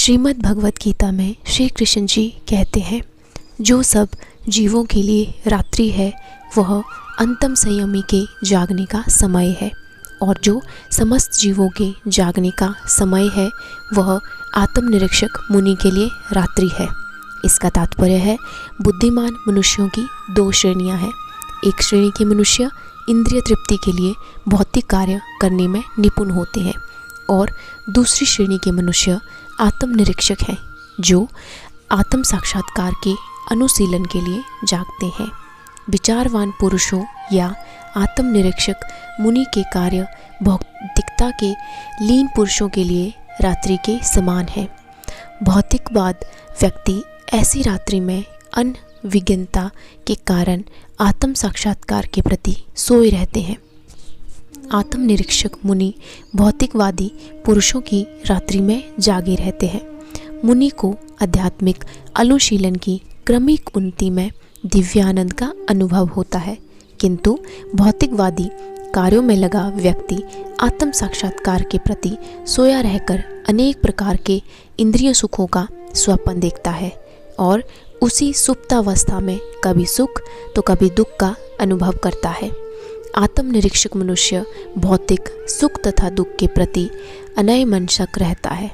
श्रीमद् भगवत गीता में श्री कृष्ण जी कहते हैं, जो सब जीवों के लिए रात्रि है वह अंतम संयमी के जागने का समय है, और जो समस्त जीवों के जागने का समय है वह आत्मनिरीक्षक मुनि के लिए रात्रि है। इसका तात्पर्य है, बुद्धिमान मनुष्यों की दो श्रेणियां हैं। एक श्रेणी के मनुष्य इंद्रिय तृप्ति के लिए भौतिक कार्य करने में निपुण होते हैं, और दूसरी श्रेणी के मनुष्य आत्मनिरीक्षक हैं, जो आत्म साक्षात्कार के अनुशीलन के लिए जागते हैं। विचारवान पुरुषों या आत्मनिरीक्षक मुनि के कार्य भौतिकता के लीन पुरुषों के लिए रात्रि के समान है। भौतिकवाद व्यक्ति ऐसी रात्रि में अनविज्ञता के कारण आत्म साक्षात्कार के प्रति सोए रहते हैं। आत्मनिरीक्षक मुनि भौतिकवादी पुरुषों की रात्रि में जागे रहते हैं। मुनि को आध्यात्मिक अनुशीलन की क्रमिक उन्नति में दिव्यानंद का अनुभव होता है, किंतु भौतिकवादी कार्यों में लगा व्यक्ति आत्म साक्षात्कार के प्रति सोया रहकर अनेक प्रकार के इंद्रिय सुखों का स्वप्न देखता है, और उसी सुप्तावस्था में कभी सुख तो कभी दुख का अनुभव करता है। आत्मनिरीक्षक मनुष्य भौतिक सुख तथा दुख के प्रति अनयमनस्क रहता है।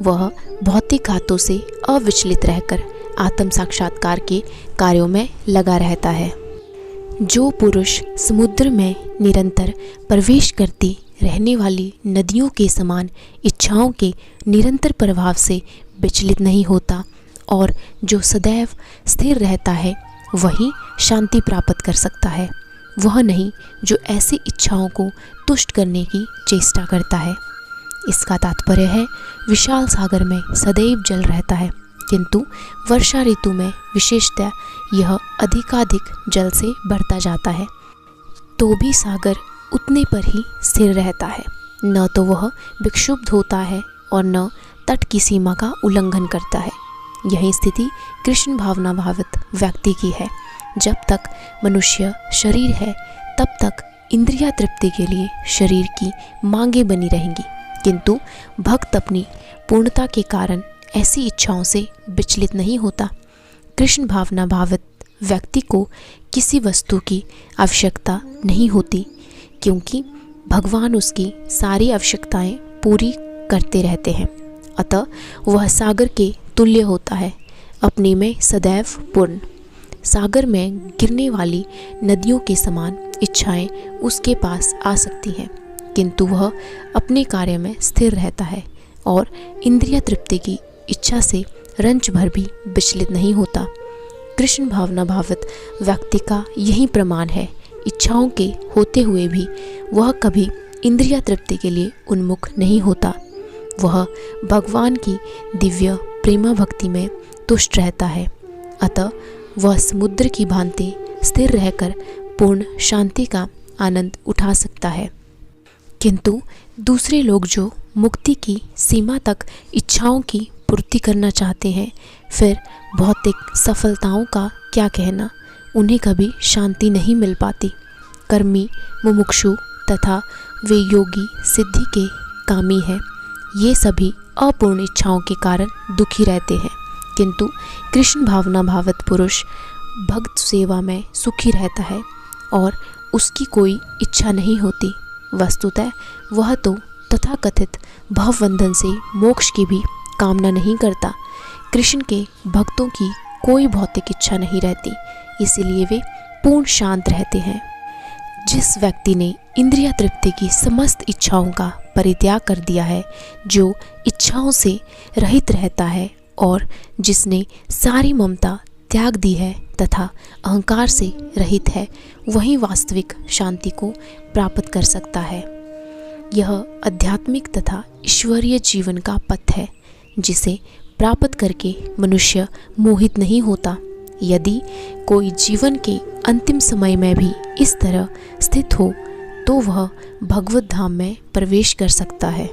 वह भौतिक हाथों से अविचलित रहकर आत्म साक्षात्कार के कार्यों में लगा रहता है। जो पुरुष समुद्र में निरंतर प्रवेश करती रहने वाली नदियों के समान इच्छाओं के निरंतर प्रभाव से विचलित नहीं होता और जो सदैव स्थिर रहता है, वही शांति प्राप्त कर सकता है। वह नहीं जो ऐसी इच्छाओं को तुष्ट करने की चेष्टा करता है। इसका तात्पर्य है, विशाल सागर में सदैव जल रहता है, किंतु वर्षा ऋतु में विशेषतः यह अधिकाधिक जल से भरता जाता है, तो भी सागर उतने पर ही स्थिर रहता है। न तो वह विक्षुब्ध होता है और न तट की सीमा का उल्लंघन करता है। यही स्थिति कृष्ण भावना भावित व्यक्ति की है। जब तक मनुष्य शरीर है, तब तक इंद्रिया तृप्ति के लिए शरीर की मांगें बनी रहेंगी, किंतु भक्त अपनी पूर्णता के कारण ऐसी इच्छाओं से विचलित नहीं होता। कृष्ण भावना भावित व्यक्ति को किसी वस्तु की आवश्यकता नहीं होती, क्योंकि भगवान उसकी सारी आवश्यकताएं पूरी करते रहते हैं। अतः वह सागर के तुल्य होता है, अपने में सदैव पूर्ण। सागर में गिरने वाली नदियों के समान इच्छाएं उसके पास आ सकती हैं, किंतु वह अपने कार्य में स्थिर रहता है और इंद्रिय तृप्ति की इच्छा से रंच भर भी विचलित नहीं होता। कृष्ण भावना भावित व्यक्ति का यही प्रमाण है। इच्छाओं के होते हुए भी वह कभी इंद्रिय तृप्ति के लिए उन्मुख नहीं होता। वह भगवान की दिव्य प्रेमा भक्ति में तुष्ट रहता है। अतः वह समुद्र की भांति स्थिर रहकर पूर्ण शांति का आनंद उठा सकता है। किंतु दूसरे लोग जो मुक्ति की सीमा तक इच्छाओं की पूर्ति करना चाहते हैं, फिर भौतिक सफलताओं का क्या कहना, उन्हें कभी शांति नहीं मिल पाती। कर्मी, मुमुक्षु तथा वे योगी सिद्धि के कामी हैं, ये सभी अपूर्ण इच्छाओं के कारण दुखी रहते हैं, किंतु कृष्ण भावना भावित पुरुष भक्त सेवा में सुखी रहता है और उसकी कोई इच्छा नहीं होती। वस्तुतः वह तो तथाकथित भवबंधन से मोक्ष की भी कामना नहीं करता। कृष्ण के भक्तों की कोई भौतिक इच्छा नहीं रहती, इसीलिए वे पूर्ण शांत रहते हैं। जिस व्यक्ति ने इंद्रिय तृप्ति की समस्त इच्छाओं का परित्याग कर दिया है, जो इच्छाओं से रहित रहता है और जिसने सारी ममता त्याग दी है तथा अहंकार से रहित है, वही वास्तविक शांति को प्राप्त कर सकता है। यह आध्यात्मिक तथा ईश्वरीय जीवन का पथ है, जिसे प्राप्त करके मनुष्य मोहित नहीं होता। यदि कोई जीवन के अंतिम समय में भी इस तरह स्थित हो, तो वह भगवत धाम में प्रवेश कर सकता है।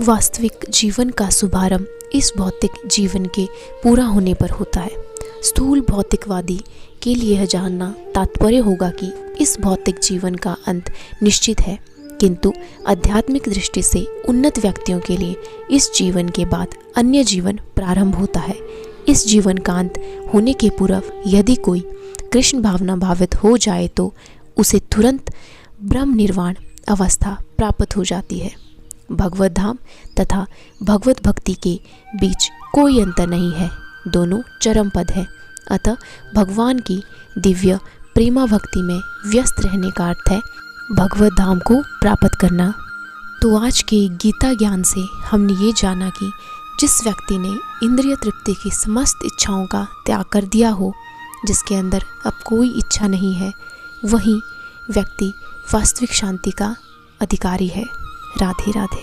वास्तविक जीवन का शुभारंभ इस भौतिक जीवन के पूरा होने पर होता है। स्थूल भौतिकवादी के लिए यह जानना तात्पर्य होगा कि इस भौतिक जीवन का अंत निश्चित है, किंतु आध्यात्मिक दृष्टि से उन्नत व्यक्तियों के लिए इस जीवन के बाद अन्य जीवन प्रारंभ होता है। इस जीवन का अंत होने के पूर्व यदि कोई कृष्ण भावना भावित हो जाए तो उसे तुरंत ब्रह्म निर्वाण अवस्था प्राप्त हो जाती है। भगवत धाम तथा भगवत भक्ति के बीच कोई अंतर नहीं है, दोनों चरम पद है। अतः भगवान की दिव्य प्रेमा भक्ति में व्यस्त रहने का अर्थ है भगवत धाम को प्राप्त करना। तो आज के गीता ज्ञान से हमने ये जाना कि जिस व्यक्ति ने इंद्रिय तृप्ति की समस्त इच्छाओं का त्याग कर दिया हो, जिसके अंदर अब कोई इच्छा नहीं है, वही व्यक्ति वास्तविक शांति का अधिकारी है। राधे राधे।